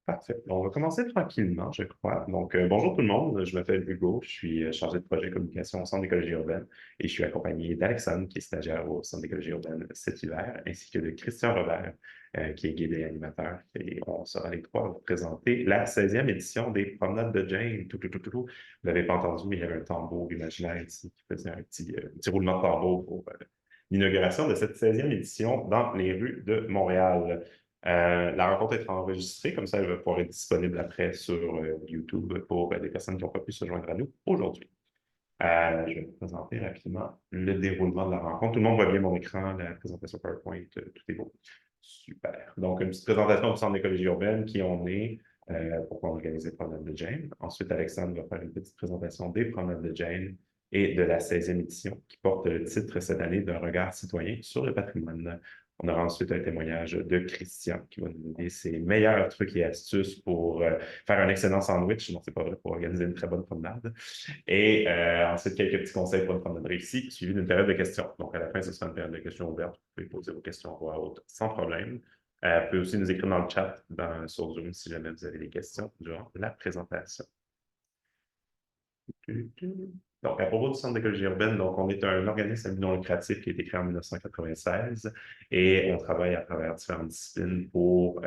Parfait. On va commencer tranquillement, je crois. Donc, bonjour tout le monde. Je m'appelle Hugo. Je suis chargé de projet communication au Centre d'écologie urbaine et je suis accompagné d'Alexandre, qui est stagiaire au Centre d'écologie urbaine cet hiver, ainsi que de Christian Robert, qui est guide et animateur. Et on sera les trois à vous présenter la 16e édition des Promenades de Jane. Vous l'avez pas entendu, mais il y avait un tambour imaginaire ici qui faisait un petit roulement de tambour pour l'inauguration de cette 16e édition dans les rues de Montréal. La rencontre est enregistrée, comme ça elle va pouvoir être disponible après sur YouTube pour des personnes qui n'ont pas pu se joindre à nous aujourd'hui. Je vais vous présenter rapidement le déroulement de la rencontre. Tout le monde voit bien mon écran, la présentation PowerPoint, tout est beau. Super. Donc, une petite présentation du Centre d'écologie urbaine, qui on est, pourquoi on organise les promenades de Jane. Ensuite, Alexandre va faire une petite présentation des promenades de Jane et de la 16e édition, qui porte le titre cette année d'un regard citoyen sur le patrimoine. On aura ensuite un témoignage de Christian qui va nous donner ses meilleurs trucs et astuces pour faire un excellent sandwich. Non, c'est pas vrai, pour organiser une très bonne promenade. Et ensuite, quelques petits conseils pour une promenade réussie, suivi d'une période de questions. Donc, à la fin, ce sera une période de questions ouverte. Vous pouvez poser vos questions à voix haute sans problème. Vous pouvez aussi nous écrire dans le chat sur Zoom si jamais vous avez des questions durant la présentation. Donc, à propos du Centre d'écologie urbaine, donc, on est un organisme à but non lucratif qui a été créé en 1996 et on travaille à travers différentes disciplines pour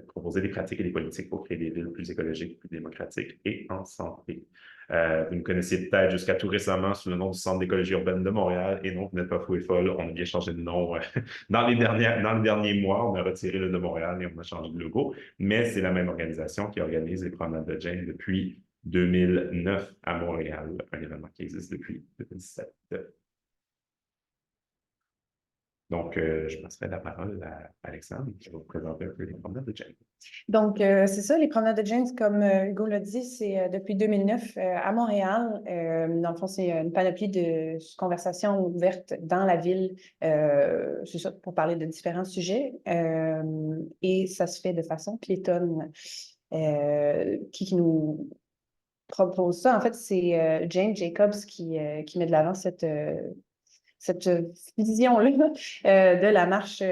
proposer des pratiques et des politiques pour créer des villes plus écologiques, plus démocratiques et en santé. Vous nous connaissiez peut-être jusqu'à tout récemment sous le nom du Centre d'écologie urbaine de Montréal et non, vous n'êtes pas fou et folle, on a bien changé de nom dans les derniers mois, on a retiré le de Montréal et on a changé de logo, mais c'est la même organisation qui organise les promenades de Jane depuis 2009 à Montréal, un événement qui existe depuis 2017. Donc, je passerai la parole à Alexandre, qui va vous présenter un peu les promenades de Jane. Donc, c'est ça, les promenades de James, comme Hugo l'a dit, c'est depuis 2009 à Montréal. Dans le fond, c'est une panoplie de conversations ouvertes dans la ville, c'est ça, pour parler de différents sujets. Et ça se fait de façon piétonne. Qui nous propose ça, en fait, c'est Jane Jacobs qui met de l'avant cette vision-là de la marche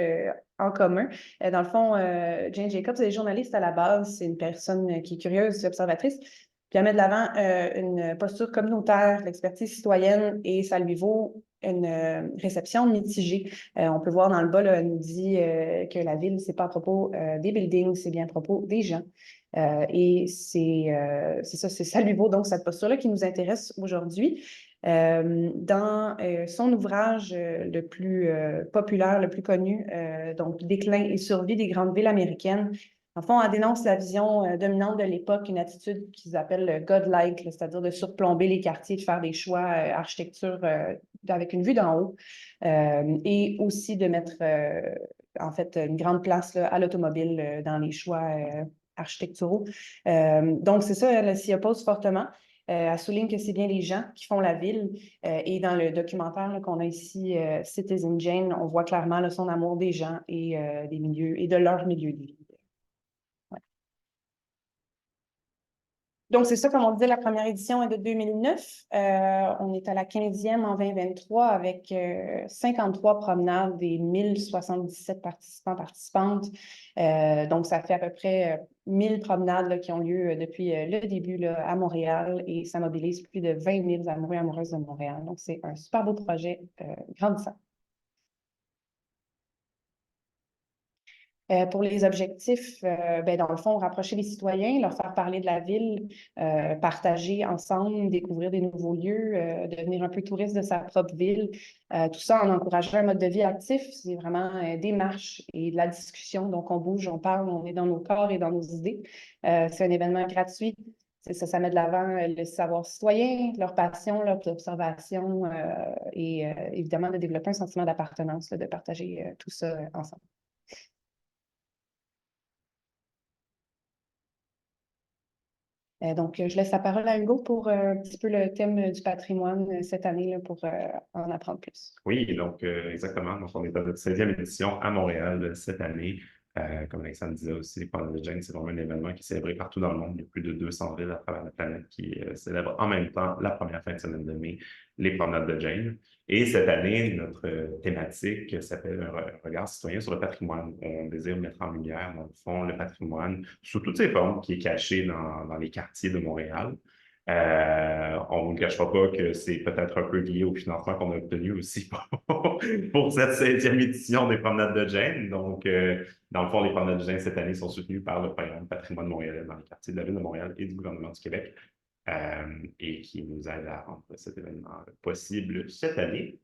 en commun. Dans le fond, Jane Jacobs est journaliste à la base, c'est une personne qui est curieuse et observatrice, puis elle met de l'avant une posture communautaire, l'expertise citoyenne, et ça lui vaut une réception mitigée. On peut voir dans le bas, là, elle nous dit que la ville, c'est pas à propos des buildings, c'est bien à propos des gens. Et ça lui vaut donc cette posture-là qui nous intéresse aujourd'hui. Dans son ouvrage le plus populaire, le plus connu, donc Déclin et survie des grandes villes américaines, en fond, elle dénonce la vision dominante de l'époque, une attitude qu'ils appellent godlike, c'est-à-dire de surplomber les quartiers, de faire des choix architecture avec une vue d'en haut, et aussi de mettre en fait une grande place là, à l'automobile dans les choix architecturaux. Donc, c'est ça, elle s'y oppose fortement. Elle souligne que c'est bien les gens qui font la ville. Et dans le documentaire qu'on a ici, Citizen Jane, on voit clairement là, son amour des gens et des milieux et de leur milieu de vie. Ouais. Donc, c'est ça, comme on disait, la première édition est de 2009. On est à la 15e en 2023 avec 53 promenades et 1077 participants, participantes. Donc, ça fait à peu près 1000 promenades là, qui ont lieu depuis le début là, à Montréal et ça mobilise plus de 20 000 amoureux et amoureuses de Montréal. Donc, c'est un super beau projet grandissant. Pour les objectifs, ben, dans le fond, rapprocher les citoyens, leur faire parler de la ville, partager ensemble, découvrir des nouveaux lieux, devenir un peu touriste de sa propre ville. Tout ça en encourageant un mode de vie actif. C'est vraiment des marches et de la discussion. Donc, on bouge, on parle, on est dans nos corps et dans nos idées. C'est un événement gratuit. Ça met de l'avant le savoir citoyen, leur passion, leur observation et évidemment de développer un sentiment d'appartenance, de partager tout ça ensemble. Donc, je laisse la parole à Hugo pour un petit peu le thème du patrimoine cette année là, pour en apprendre plus. Oui, donc exactement. Donc, on est à notre 16e édition à Montréal cette année. Comme Alexandre disait aussi, les promenades de Jane, c'est vraiment un événement qui est célébré partout dans le monde. Il y a plus de 200 villes à travers la planète qui célèbrent en même temps la première fin de semaine de mai, les promenades de Jane. Et cette année, notre thématique s'appelle un regard citoyen sur le patrimoine. On désire mettre en lumière, dans le fond, le patrimoine sous toutes ses formes qui est caché dans les quartiers de Montréal. On ne cachera pas que c'est peut-être un peu lié au financement qu'on a obtenu aussi pour cette 16e édition des promenades de Jane. Donc, dans le fond, les promenades de Jane cette année sont soutenues par le programme Patrimoine montréalais dans les quartiers de la Ville de Montréal et du gouvernement du Québec et qui nous aide à rendre cet événement possible cette année.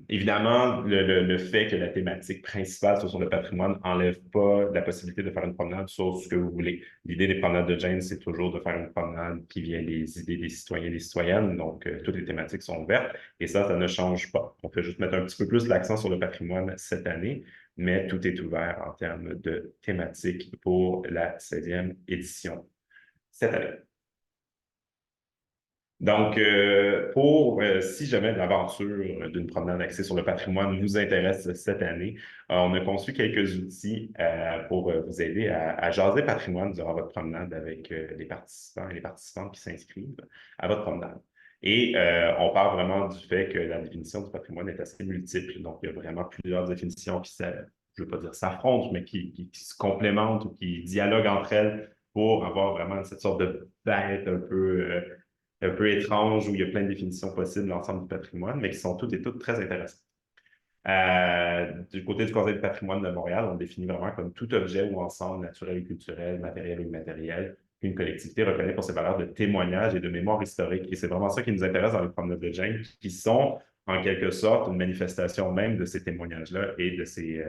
Évidemment, le fait que la thématique principale soit sur le patrimoine n'enlève pas la possibilité de faire une promenade sur ce que vous voulez. L'idée des promenades de Jane, c'est toujours de faire une promenade qui vient des idées des citoyens et des citoyennes. Donc, toutes les thématiques sont ouvertes et ça ne change pas. On fait juste mettre un petit peu plus l'accent sur le patrimoine cette année, mais tout est ouvert en termes de thématiques pour la 16e édition cette année. Donc, si jamais l'aventure d'une promenade axée sur le patrimoine vous intéresse cette année, on a conçu quelques outils pour vous aider à jaser patrimoine durant votre promenade avec les participants et les participantes qui s'inscrivent à votre promenade. Et on part vraiment du fait que la définition du patrimoine est assez multiple. Donc, il y a vraiment plusieurs définitions qui, je ne veux pas dire s'affrontent, mais qui se complémentent ou qui dialoguent entre elles pour avoir vraiment cette sorte de bête un peu étrange où il y a plein de définitions possibles de l'ensemble du patrimoine, mais qui sont toutes et toutes très intéressantes. Du côté du Conseil du patrimoine de Montréal, on définit vraiment comme tout objet ou ensemble naturel et culturel, matériel ou immatériel, qu'une collectivité reconnaît pour ses valeurs de témoignage et de mémoire historique. Et c'est vraiment ça qui nous intéresse dans les promenades de Jane, qui sont en quelque sorte une manifestation même de ces témoignages-là et de ces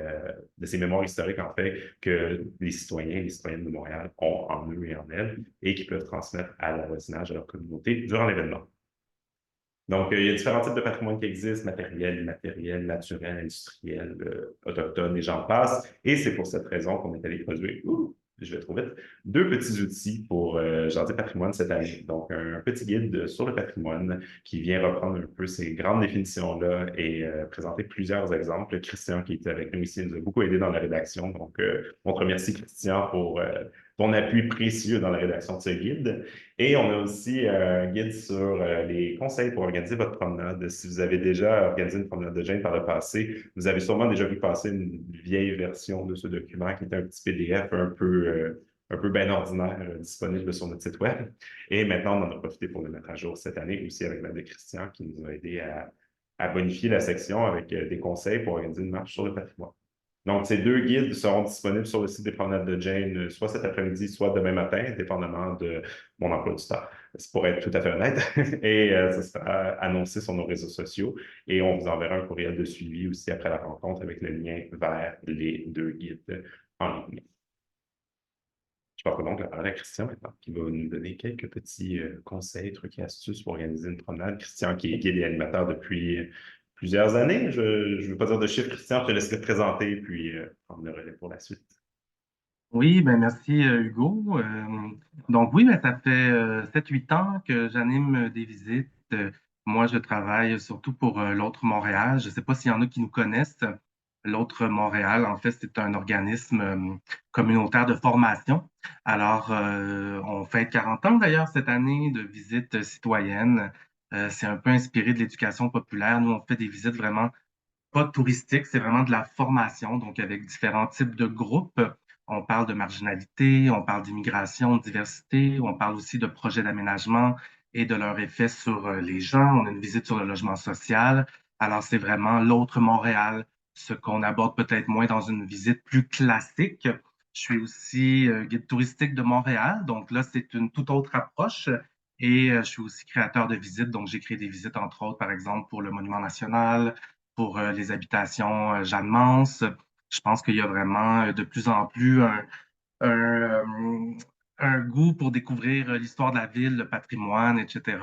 mémoires historiques, en fait, que les citoyens et les citoyennes de Montréal ont en eux et en elles et qui peuvent transmettre à leur voisinage, à leur communauté durant l'événement. Donc, il y a différents types de patrimoine qui existent, matériel, immatériel, naturel, industriel, autochtone, et j'en passe. Et c'est pour cette raison qu'on est allé produire, je vais trop vite, deux petits outils pour jaser patrimoine cette année. Donc, un petit guide sur le patrimoine qui vient reprendre un peu ces grandes définitions-là et présenter plusieurs exemples. Christian, qui était avec nous ici, nous a beaucoup aidé dans la rédaction. Donc, on te remercie, Christian, pour ton appui précieux dans la rédaction de ce guide. Et on a aussi un guide sur les conseils pour organiser votre promenade. Si vous avez déjà organisé une promenade de Jane par le passé, vous avez sûrement déjà vu passer une vieille version de ce document qui est un petit PDF un peu bien ordinaire disponible sur notre site web. Et maintenant, on en a profité pour le mettre à jour cette année aussi avec l'aide de Christian qui nous a aidé à bonifier la section avec des conseils pour organiser une marche sur le patrimoine. Donc, ces deux guides seront disponibles sur le site des promenades de Jane, soit cet après-midi, soit demain matin, dépendamment de mon emploi du temps. C'est pour être tout à fait honnête. Et ça sera annoncé sur nos réseaux sociaux. Et on vous enverra un courriel de suivi aussi après la rencontre avec le lien vers les deux guides en ligne. Je passe donc la parole à Christian maintenant, qui va nous donner quelques petits conseils, trucs et astuces pour organiser une promenade. Christian, qui est guide et animateur depuis plusieurs années. Je ne veux pas dire de chiffres, Christian, je te laisserai te présenter puis prendre le relais pour la suite. Oui, ben merci Hugo. Donc oui, ben, ça fait 7-8 ans que j'anime des visites. Moi, je travaille surtout pour l'Autre Montréal. Je ne sais pas s'il y en a qui nous connaissent. L'Autre Montréal, en fait, c'est un organisme communautaire de formation. Alors, on fête 40 ans d'ailleurs cette année de visites citoyennes. C'est un peu inspiré de l'éducation populaire. Nous, on fait des visites vraiment pas touristique, c'est vraiment de la formation, donc avec différents types de groupes. On parle de marginalité, on parle d'immigration, de diversité, on parle aussi de projets d'aménagement et de leur effet sur les gens. On a une visite sur le logement social. Alors, c'est vraiment l'autre Montréal, ce qu'on aborde peut-être moins dans une visite plus classique. Je suis aussi guide touristique de Montréal, donc là, c'est une toute autre approche. Et je suis aussi créateur de visites, donc j'ai créé des visites, entre autres, par exemple, pour le Monument national, pour les habitations Jeanne Mance. Je pense qu'il y a vraiment de plus en plus un, un goût pour découvrir l'histoire de la ville, le patrimoine, etc.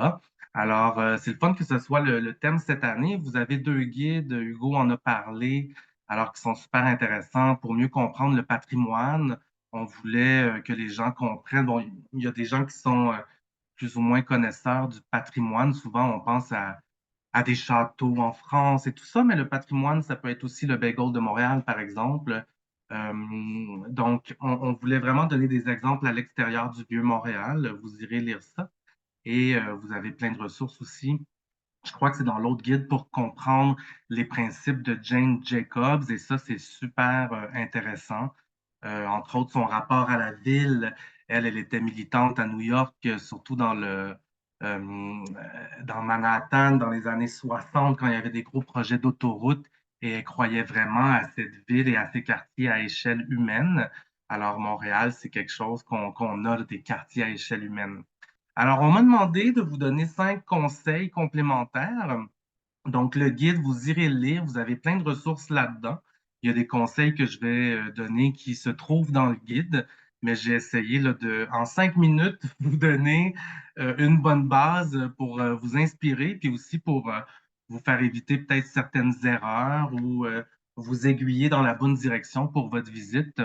Alors, c'est le fun que ce soit le thème cette année. Vous avez deux guides, Hugo en a parlé, alors qui sont super intéressants pour mieux comprendre le patrimoine. On voulait que les gens comprennent. Bon, il y a des gens qui sont plus ou moins connaisseurs du patrimoine. Souvent, on pense à des châteaux en France et tout ça, mais le patrimoine, ça peut être aussi le Bagel de Montréal, par exemple. Donc, on voulait vraiment donner des exemples à l'extérieur du vieux Montréal. Vous irez lire ça. Et vous avez plein de ressources aussi. Je crois que c'est dans l'autre guide pour comprendre les principes de Jane Jacobs. Et ça, c'est super intéressant. Entre autres, son rapport à la ville. Elle était militante à New York, surtout dans Manhattan, dans les années 60, quand il y avait des gros projets d'autoroute. Et elle croyait vraiment à cette ville et à ces quartiers à échelle humaine. Alors, Montréal, c'est quelque chose qu'on a, là, des quartiers à échelle humaine. Alors, on m'a demandé de vous donner 5 conseils complémentaires. Donc, le guide, vous irez le lire, vous avez plein de ressources là-dedans. Il y a des conseils que je vais donner qui se trouvent dans le guide, mais j'ai essayé là, en 5 minutes, vous donner une bonne base pour vous inspirer, puis aussi pour vous faire éviter peut-être certaines erreurs ou vous aiguiller dans la bonne direction pour votre visite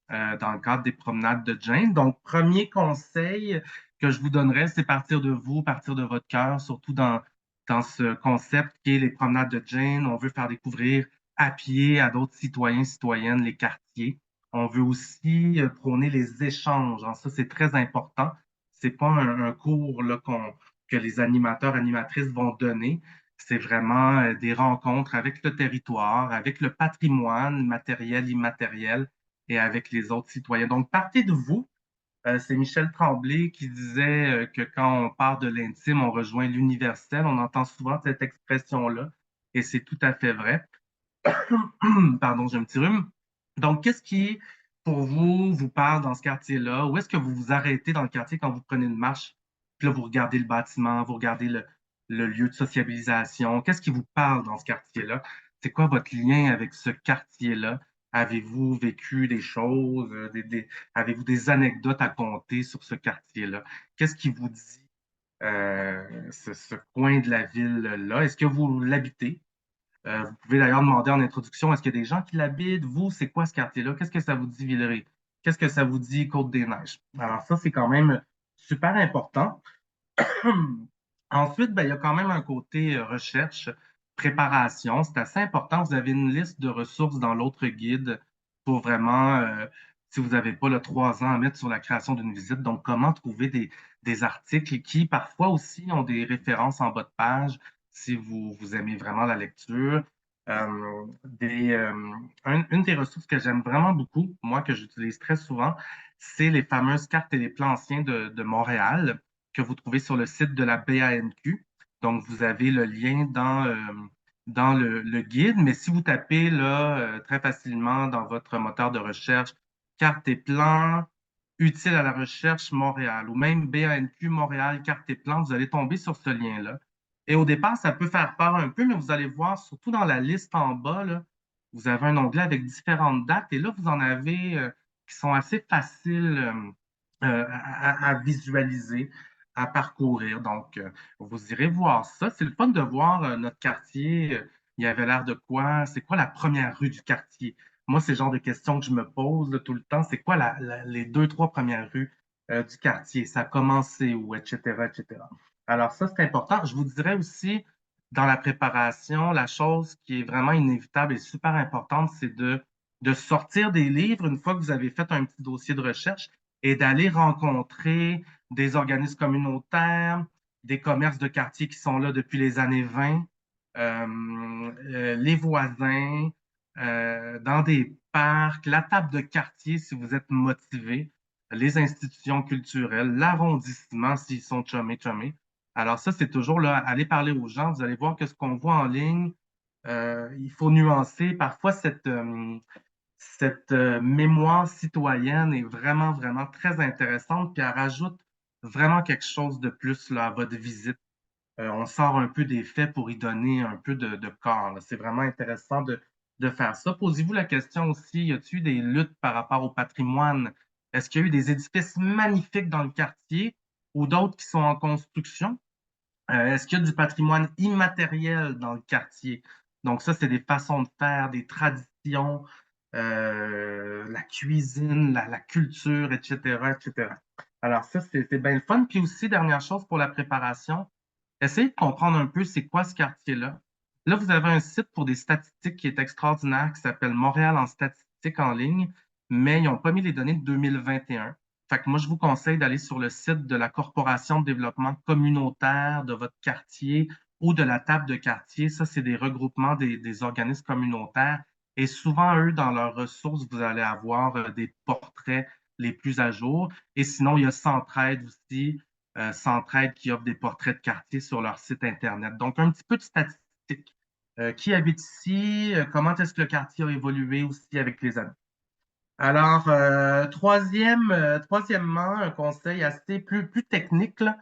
dans le cadre des promenades de Jane. Donc, premier conseil que je vous donnerais, c'est partir de vous, partir de votre cœur, surtout dans ce concept qui est les promenades de Jane. On veut faire découvrir à pied à d'autres citoyens, citoyennes, les quartiers. On veut aussi prôner les échanges. Alors, ça, c'est très important. C'est pas un cours là, que les animateurs, animatrices vont donner. C'est vraiment des rencontres avec le territoire, avec le patrimoine matériel, immatériel et avec les autres citoyens. Donc, partez de vous, c'est Michel Tremblay qui disait que quand on part de l'intime, on rejoint l'universel. On entend souvent cette expression-là et c'est tout à fait vrai. Pardon, j'ai un petit rhume. Donc, qu'est-ce qui, pour vous, vous parle dans ce quartier-là? Où est-ce que vous vous arrêtez dans le quartier quand vous prenez une marche? Puis là, vous regardez le bâtiment, vous regardez le lieu de sociabilisation. Qu'est-ce qui vous parle dans ce quartier-là? C'est quoi votre lien avec ce quartier-là? Avez-vous vécu des choses, avez-vous des anecdotes à conter sur ce quartier-là? Qu'est-ce qui vous dit ce coin de la ville-là? Est-ce que vous l'habitez? Vous pouvez d'ailleurs demander en introduction, est-ce qu'il y a des gens qui l'habitent? Vous, c'est quoi ce quartier-là? Qu'est-ce que ça vous dit, Villeray? Qu'est-ce que ça vous dit, Côte-des-Neiges? Alors ça, c'est quand même super important. Ensuite, ben, il y a quand même un côté recherche, préparation. C'est assez important. Vous avez une liste de ressources dans l'autre guide pour vraiment, si vous n'avez pas le 3 ans à mettre sur la création d'une visite, donc comment trouver des articles qui parfois aussi ont des références en bas de page si vous aimez vraiment la lecture. Une des ressources que j'aime vraiment beaucoup, moi, que j'utilise très souvent, c'est les fameuses cartes et les plans anciens de Montréal que vous trouvez sur le site de la BANQ. Donc, vous avez le lien dans le guide, mais si vous tapez là très facilement dans votre moteur de recherche carte et plans utile à la recherche Montréal ou même BANQ Montréal carte et plans, vous allez tomber sur ce lien-là. Et au départ, ça peut faire peur un peu, mais vous allez voir, surtout dans la liste en bas, là, vous avez un onglet avec différentes dates et là, vous en avez qui sont assez faciles à visualiser, à parcourir. Donc, vous irez voir ça. C'est le fun de voir notre quartier. Il y avait l'air de quoi? C'est quoi la première rue du quartier? Moi, c'est le genre de questions que je me pose là, tout le temps. C'est quoi les 2, 3 premières rues du quartier? Ça a commencé où, etc., etc. Alors, ça, c'est important. Je vous dirais aussi, dans la préparation, la chose qui est vraiment inévitable et super importante, c'est de sortir des livres une fois que vous avez fait un petit dossier de recherche et d'aller rencontrer des organismes communautaires, des commerces de quartier qui sont là depuis les années 20, les voisins, dans des parcs, la table de quartier si vous êtes motivé, les institutions culturelles, l'arrondissement s'ils sont chumés. Alors ça, c'est toujours là, aller parler aux gens, vous allez voir que ce qu'on voit en ligne, il faut nuancer. Parfois, cette mémoire citoyenne est vraiment, vraiment très intéressante, puis elle rajoute vraiment quelque chose de plus là, à votre visite. On sort un peu des faits pour y donner un peu de corps, là. C'est vraiment intéressant de faire ça. Posez-vous la question aussi, y a-t-il eu des luttes par rapport au patrimoine? Est-ce qu'il y a eu des édifices magnifiques dans le quartier ou d'autres qui sont en construction? Est-ce qu'il y a du patrimoine immatériel dans le quartier? Donc ça, c'est des façons de faire, des traditions, la cuisine, la culture, etc., etc. Alors ça, c'est bien le fun. Puis aussi, dernière chose pour la préparation, essayez de comprendre un peu c'est quoi ce quartier-là. Là, vous avez un site pour des statistiques qui est extraordinaire, qui s'appelle Montréal en statistiques. statistiques en ligne, mais ils n'ont pas mis les données de 2021. Fait que moi, je vous conseille d'aller sur le site de la Corporation de développement communautaire de votre quartier ou de la table de quartier. Ça, c'est des regroupements des organismes communautaires. Et souvent, eux, dans leurs ressources, vous allez avoir des portraits les plus à jour. Et sinon, il y a Centraide aussi, Centraide qui offre des portraits de quartier sur leur site Internet. Donc, un petit peu de statistiques. Qui habite ici? Comment est-ce que le quartier a évolué aussi avec les années? Alors, troisièmement, un conseil assez plus technique, là.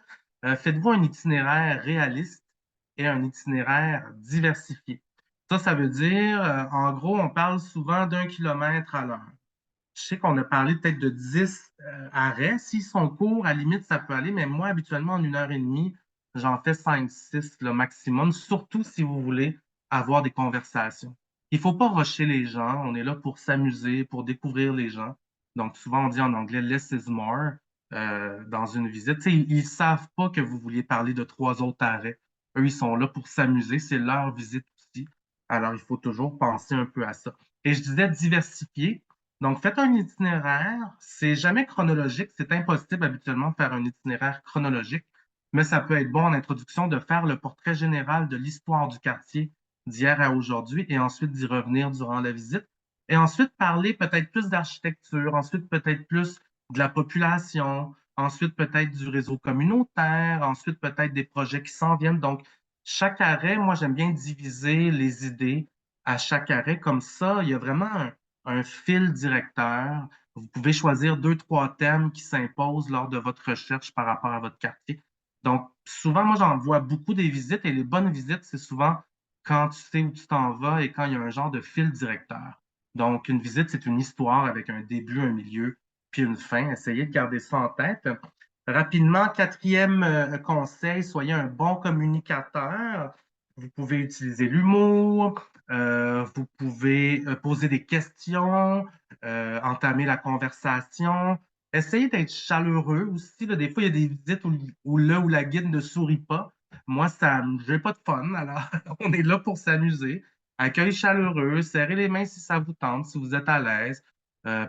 Faites-vous un itinéraire réaliste et un itinéraire diversifié. Ça veut dire, en gros, on parle souvent d'1 kilomètre à l'heure. Je sais qu'on a parlé peut-être de 10 arrêts. S'ils sont courts, à la limite, ça peut aller, mais moi, habituellement, en 1 heure et demie, j'en fais 5, 6 le maximum, surtout si vous voulez avoir des conversations. Il ne faut pas rusher les gens. On est là pour s'amuser, pour découvrir les gens. Donc, souvent, on dit en anglais less is more dans une visite. Tu sais, ils ne savent pas que vous vouliez parler de 3 autres arrêts. Eux, ils sont là pour s'amuser. C'est leur visite aussi. Alors, il faut toujours penser un peu à ça. Et je disais diversifier. Donc, faites un itinéraire. C'est jamais chronologique. C'est impossible habituellement de faire un itinéraire chronologique, mais ça peut être bon en introduction de faire le portrait général de l'histoire du quartier d'hier à aujourd'hui et ensuite d'y revenir durant la visite. Et ensuite parler peut-être plus d'architecture, ensuite peut-être plus de la population, ensuite peut-être du réseau communautaire, ensuite peut-être des projets qui s'en viennent. Donc, chaque arrêt, moi, j'aime bien diviser les idées à chaque arrêt. Comme ça, il y a vraiment un fil directeur. Vous pouvez choisir 2, 3 thèmes qui s'imposent lors de votre recherche par rapport à votre quartier. Donc, souvent, moi, j'en vois beaucoup des visites et les bonnes visites, c'est souvent quand tu sais où tu t'en vas et quand il y a un genre de fil directeur. Donc, une visite, c'est une histoire avec un début, un milieu, puis une fin. Essayez de garder ça en tête. Rapidement, quatrième conseil, soyez un bon communicateur. Vous pouvez utiliser l'humour, vous pouvez poser des questions, entamer la conversation. Essayez d'être chaleureux aussi. Là. Des fois, il y a des visites où la guide ne sourit pas. Moi, ça, j'ai pas de fun. Alors, on est là pour s'amuser. Accueil chaleureux, serrez les mains si ça vous tente, si vous êtes à l'aise.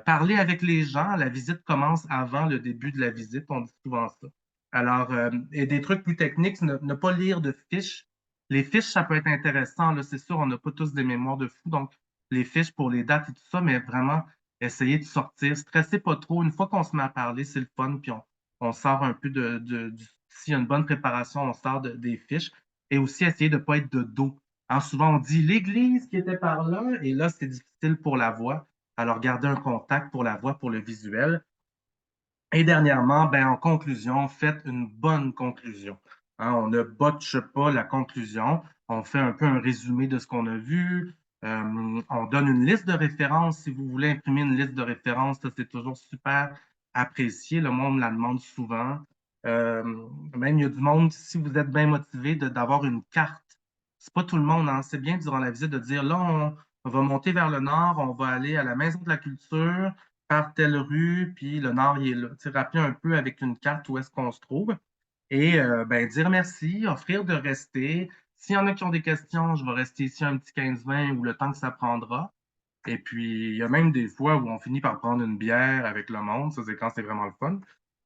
Parler avec les gens. La visite commence avant le début de la visite. On dit souvent ça. Alors, et des trucs plus techniques, ne pas lire de fiches. Les fiches, ça peut être intéressant. Là, c'est sûr, on n'a pas tous des mémoires de fou. Donc, les fiches pour les dates et tout ça, mais vraiment, essayez de sortir. Stressez pas trop. Une fois qu'on se met à parler, c'est le fun. Puis on sort un peu s'il y a une bonne préparation, on sort des fiches. Et aussi, essayer de ne pas être de dos. Hein, souvent, on dit l'église qui était par là, et là, c'est difficile pour la voix. Alors, gardez un contact pour la voix, pour le visuel. Et dernièrement, ben, en conclusion, faites une bonne conclusion. Hein, on ne botche pas la conclusion. On fait un peu un résumé de ce qu'on a vu. On donne une liste de références. Si vous voulez imprimer une liste de références, ça, c'est toujours super apprécié. Le monde me la demande souvent. Euh, Même il y a du monde, si vous êtes bien motivé, d'avoir une carte. C'est pas tout le monde, hein. C'est bien durant la visite de dire là, on va monter vers le nord, on va aller à la Maison de la Culture par telle rue, puis le nord, il est là. Tu sais, rappeler un peu avec une carte où est-ce qu'on se trouve. Et ben, dire merci, offrir de rester. S'il y en a qui ont des questions, je vais rester ici un petit 15-20 ou le temps que ça prendra. Et puis, il y a même des fois où on finit par prendre une bière avec le monde. Ça, c'est quand c'est vraiment le fun.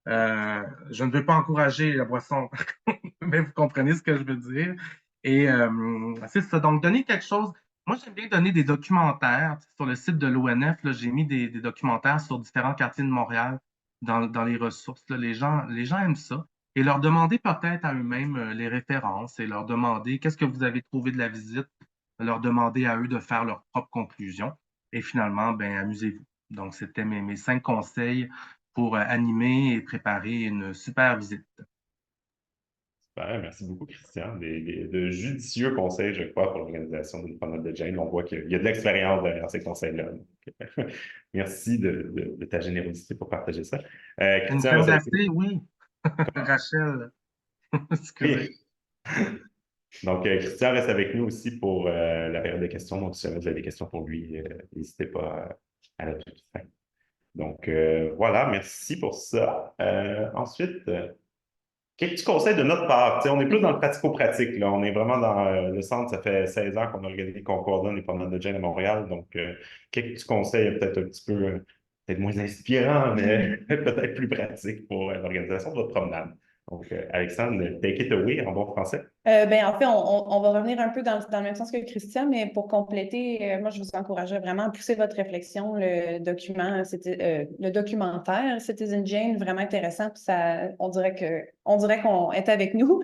Je ne veux pas encourager la boisson, mais vous comprenez ce que je veux dire. Et c'est ça. Donc, donner quelque chose. Moi, j'aime bien donner des documentaires. Sur le site de l'ONF, là, j'ai mis des documentaires sur différents quartiers de Montréal dans les ressources. Là. Les gens aiment ça. Et leur demander peut-être à eux-mêmes les références et leur demander qu'est-ce que vous avez trouvé de la visite, leur demander à eux de faire leur propre conclusion. Et finalement, ben, amusez-vous. Donc, c'était mes 5 conseils pour animer et préparer une super visite. Super, merci beaucoup, Christian. De judicieux conseils, je crois, pour l'organisation d'une promenade de Jane. On voit qu'il y a de l'expérience derrière ces conseils-là. Donc, merci de ta générosité pour partager ça. Une Christian crème reste avec nous. glacée, oui. Rachel, excusez. Oui. Donc, Christian reste avec nous aussi pour la période de questions. Donc, si jamais vous avez des questions pour lui, n'hésitez pas à la toute fin. Donc, voilà, merci pour ça. Ensuite, Quelques petits conseils de notre part. Tu sais, on est plus dans le pratico-pratique, là. On est vraiment dans le centre. Ça fait 16 ans qu'on organise, qu'on coordonne les promenades de Jane à Montréal. Donc, quelques petits conseils, peut-être un petit peu, peut-être moins inspirants, mais peut-être plus pratiques pour l'organisation de votre promenade. Donc, Alexandre, take it away en bon français. Ben, en fait, on va revenir un peu dans le même sens que Christian, mais pour compléter, moi, je vous encouragerais vraiment à pousser votre réflexion. Le documentaire Citizen Jane, vraiment intéressant. Puis ça, on dirait qu'on est avec nous.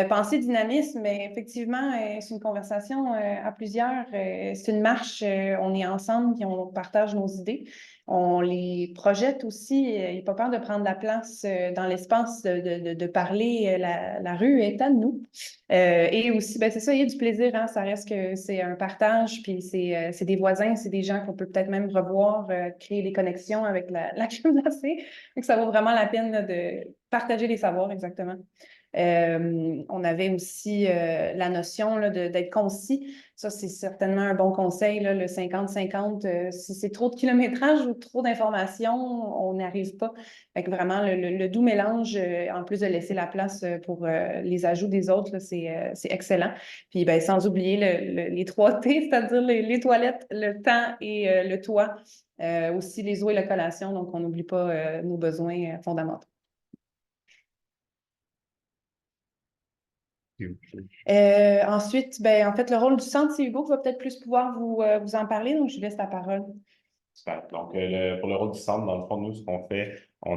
Pensée dynamisme, mais effectivement, c'est une conversation à plusieurs. C'est une marche. On est ensemble et on partage nos idées. On les projette aussi. Il n'y a pas peur de prendre la place dans l'espace, de parler. La rue est à nous. Et aussi, ben, c'est ça, il y a du plaisir, hein, ça reste que c'est un partage, puis c'est des voisins, c'est des gens qu'on peut peut-être même revoir, créer des connexions avec la communauté. Donc, ça vaut vraiment la peine là, de partager les savoirs, exactement. On avait aussi la notion là, d'être concis. Ça, c'est certainement un bon conseil, là, le 50-50. Si c'est trop de kilométrage ou trop d'informations, on n'arrive pas. Fait que vraiment, le doux mélange, en plus de laisser la place pour les ajouts des autres, c'est excellent. Puis, ben, sans oublier les 3 T, c'est-à-dire les toilettes, le temps et le toit. Aussi les eaux et la collation, donc on n'oublie pas nos besoins fondamentaux. Ensuite, ben, en fait, le rôle du centre, c'est Hugo qui va peut-être plus pouvoir vous en parler, donc je lui laisse la parole. Super. Donc, pour le rôle du centre, dans le fond, nous, ce qu'on fait, on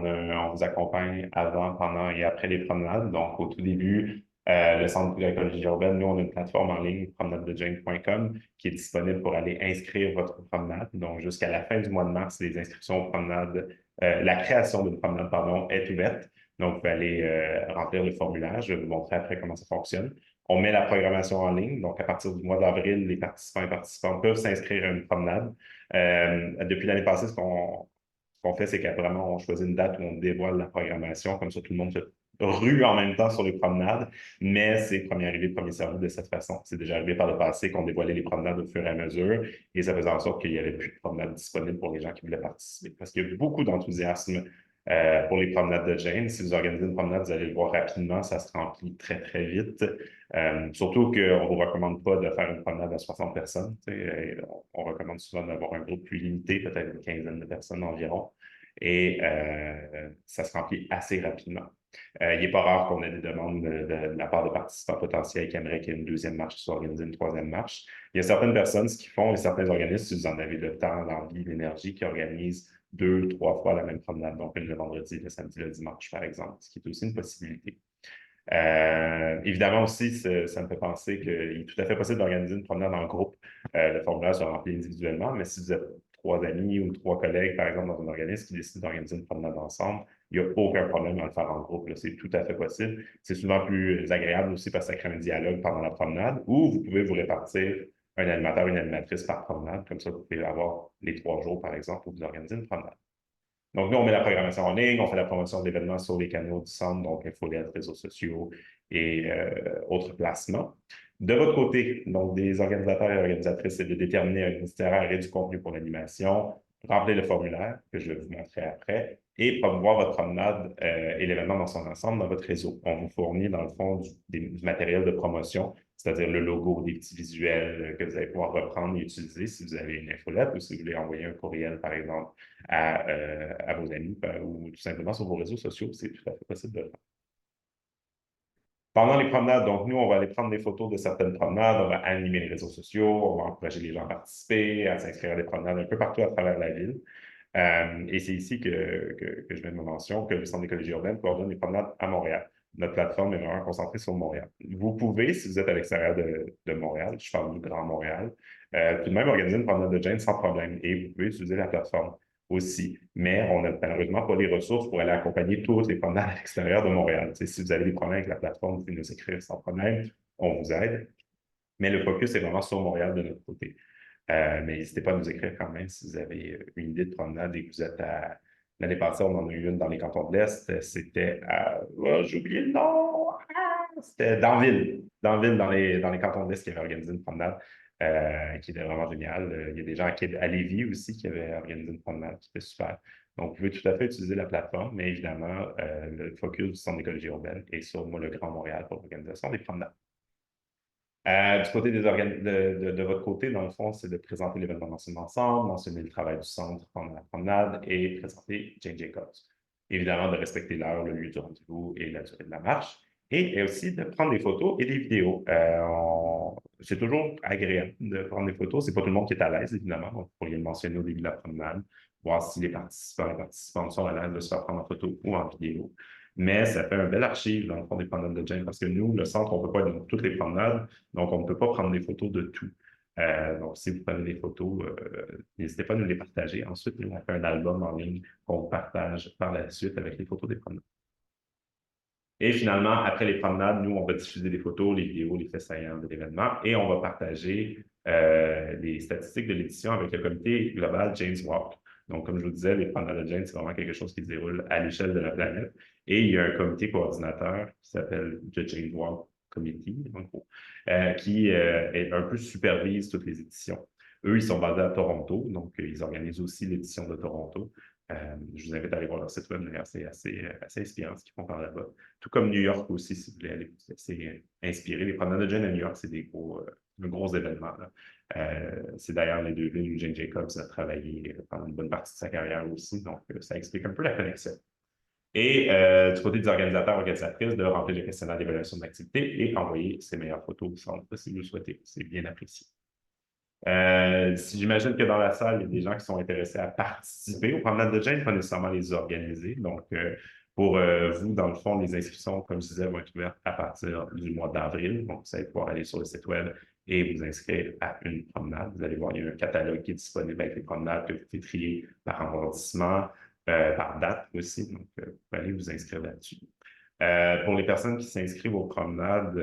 vous accompagne avant, pendant et après les promenades. Donc, au tout début, le Centre d'écologie urbaine, nous, on a une plateforme en ligne, promenadedejane.com, qui est disponible pour aller inscrire votre promenade. Donc, jusqu'à la fin du mois de mars, les inscriptions aux promenades, la création d'une promenade, pardon, est ouverte. Donc, vous pouvez aller remplir le formulaire. Je vais vous montrer après comment ça fonctionne. On met la programmation en ligne. Donc, à partir du mois d'avril, les participants et participantes peuvent s'inscrire à une promenade. Depuis l'année passée, ce qu'on fait, c'est qu'après, on choisit une date où on dévoile la programmation. Comme ça, tout le monde se rue en même temps sur les promenades. Mais c'est premier arrivé, premier servi de cette façon. C'est déjà arrivé par le passé qu'on dévoilait les promenades au fur et à mesure. Et ça faisait en sorte qu'il n'y avait plus de promenades disponibles pour les gens qui voulaient participer. Parce qu'il y a beaucoup d'enthousiasme pour les promenades de Jane. Si vous organisez une promenade, vous allez le voir rapidement, ça se remplit très, très vite. Surtout qu'on ne vous recommande pas de faire une promenade à 60 personnes. On recommande souvent d'avoir un groupe plus limité, peut-être une quinzaine de personnes environ. Et ça se remplit assez rapidement. Il n'est pas rare qu'on ait des demandes de la part de participants potentiels qui aimeraient qu'il y ait une deuxième marche, soit organisée une troisième marche. Il y a certaines personnes, ce qu'ils font, et certains organismes, si vous en avez le temps, l'envie, l'énergie, qui organisent 2, 3 fois la même promenade, donc une le vendredi, le samedi, le dimanche, par exemple, ce qui est aussi une possibilité. Évidemment aussi, ça me fait penser qu'il est tout à fait possible d'organiser une promenade en groupe. Le formulaire se remplit individuellement, mais si vous êtes 3 amis ou 3 collègues, par exemple, dans un organisme qui décide d'organiser une promenade ensemble, il n'y a aucun problème à le faire en groupe. C'est tout à fait possible. C'est souvent plus agréable aussi parce que ça crée un dialogue pendant la promenade ou vous pouvez vous répartir un animateur, une animatrice par promenade. Comme ça, vous pouvez avoir les 3 jours, par exemple, où vous organisez une promenade. Donc, nous, on met la programmation en ligne, on fait la promotion d'événements sur les canaux du centre, donc infolettes, réseaux sociaux et autres placements. De votre côté, donc des organisateurs et organisatrices, c'est de déterminer un itinéraire et du contenu pour l'animation, remplir le formulaire, que je vais vous montrer après, et promouvoir votre promenade et l'événement dans son ensemble dans votre réseau. On vous fournit, dans le fond, du matériel de promotion, c'est-à-dire le logo, des petits visuels que vous allez pouvoir reprendre et utiliser si vous avez une infolette ou si vous voulez envoyer un courriel, par exemple, à vos amis ou tout simplement sur vos réseaux sociaux. C'est tout à fait possible de le faire. Pendant les promenades, donc nous, on va aller prendre des photos de certaines promenades, on va animer les réseaux sociaux, on va encourager les gens à participer, à s'inscrire à des promenades un peu partout à travers la ville. Et c'est ici que je mets ma mention que le Centre d'écologie urbaine coordonne les promenades à Montréal. Notre plateforme est vraiment concentrée sur Montréal. Vous pouvez, si vous êtes à l'extérieur de Montréal, je parle du Grand Montréal, tout de même organiser une promenade de Jane sans problème. Et vous pouvez utiliser la plateforme aussi. Mais on n'a malheureusement pas les ressources pour aller accompagner toutes les promenades à l'extérieur de Montréal. Si vous avez des problèmes avec la plateforme, vous pouvez nous écrire sans problème. On vous aide. Mais le focus est vraiment sur Montréal de notre côté. Mais n'hésitez pas à nous écrire quand même si vous avez une idée de promenade et que vous êtes à... L'année passée, on en a eu une dans les cantons de l'Est. C'était à... Oh, j'ai oublié le nom! C'était Danville. Danville, dans les cantons de l'Est, qui avait organisé une promenade qui était vraiment géniale. Il y a des gens à Lévis aussi qui avaient organisé une promenade qui était super. Donc, vous pouvez tout à fait utiliser la plateforme, mais évidemment, le focus du Centre d'écologie urbaine est sur le Grand Montréal pour l'organisation des promenades. Du côté de votre côté, dans le fond, c'est de présenter l'événement ensemble, mentionner le travail du centre pendant la promenade et présenter Jane Jacobs. Évidemment, de respecter l'heure, le lieu du rendez-vous et la durée de la marche. Et aussi de prendre des photos et des vidéos. C'est toujours agréable de prendre des photos. C'est pas tout le monde qui est à l'aise, évidemment. Donc, vous pourriez le mentionner au début de la promenade, voir si les participants et participantes sont à l'aise de se faire prendre en photo ou en vidéo. Mais ça fait un bel archive dans le fond des promenades de Jane parce que nous, le centre, on ne peut pas être dans toutes les promenades. Donc, on ne peut pas prendre des photos de tout. Donc, si vous prenez des photos, n'hésitez pas à nous les partager. Ensuite, nous, on fait un album en ligne qu'on partage par la suite avec les photos des promenades. Et finalement, après les promenades, nous, on va diffuser des photos, les vidéos, les faits saillants de l'événement et on va partager les statistiques de l'édition avec le comité global Jane's Walk. Donc, comme je vous disais, les promenades de Jane, c'est vraiment quelque chose qui se déroule à l'échelle de la planète. Et il y a un comité coordinateur qui s'appelle The Jane's Walk Committee, en gros, qui est un peu supervise toutes les éditions. Eux, ils sont basés à Toronto, donc ils organisent aussi l'édition de Toronto. Je vous invite à aller voir leur site web, d'ailleurs, c'est assez inspirant ce qu'ils font par là-bas. Tout comme New York aussi, si vous voulez aller, c'est inspiré. Les promenades de Jane à New York, c'est un gros événement. C'est d'ailleurs les deux villes où Jane Jacobs a travaillé pendant une bonne partie de sa carrière aussi, donc ça explique un peu la connexion. Et du côté des organisateurs, organisatrices, de remplir le questionnaire d'évaluation de l'activité et envoyer ses meilleures photos au centre si vous le souhaitez. C'est bien apprécié. Si j'imagine que dans la salle, il y a des gens qui sont intéressés à participer aux promenades de Jane, pas nécessairement les organiser. Donc, pour vous, dans le fond, les inscriptions, comme je disais, vont être ouvertes à partir du mois d'avril. Donc, vous allez pouvoir aller sur le site web et vous inscrire à une promenade. Vous allez voir, il y a un catalogue qui est disponible avec les promenades que vous pouvez trier par arrondissement, par date aussi. Donc, vous pouvez aller vous inscrire là-dessus. Pour les personnes qui s'inscrivent aux promenades,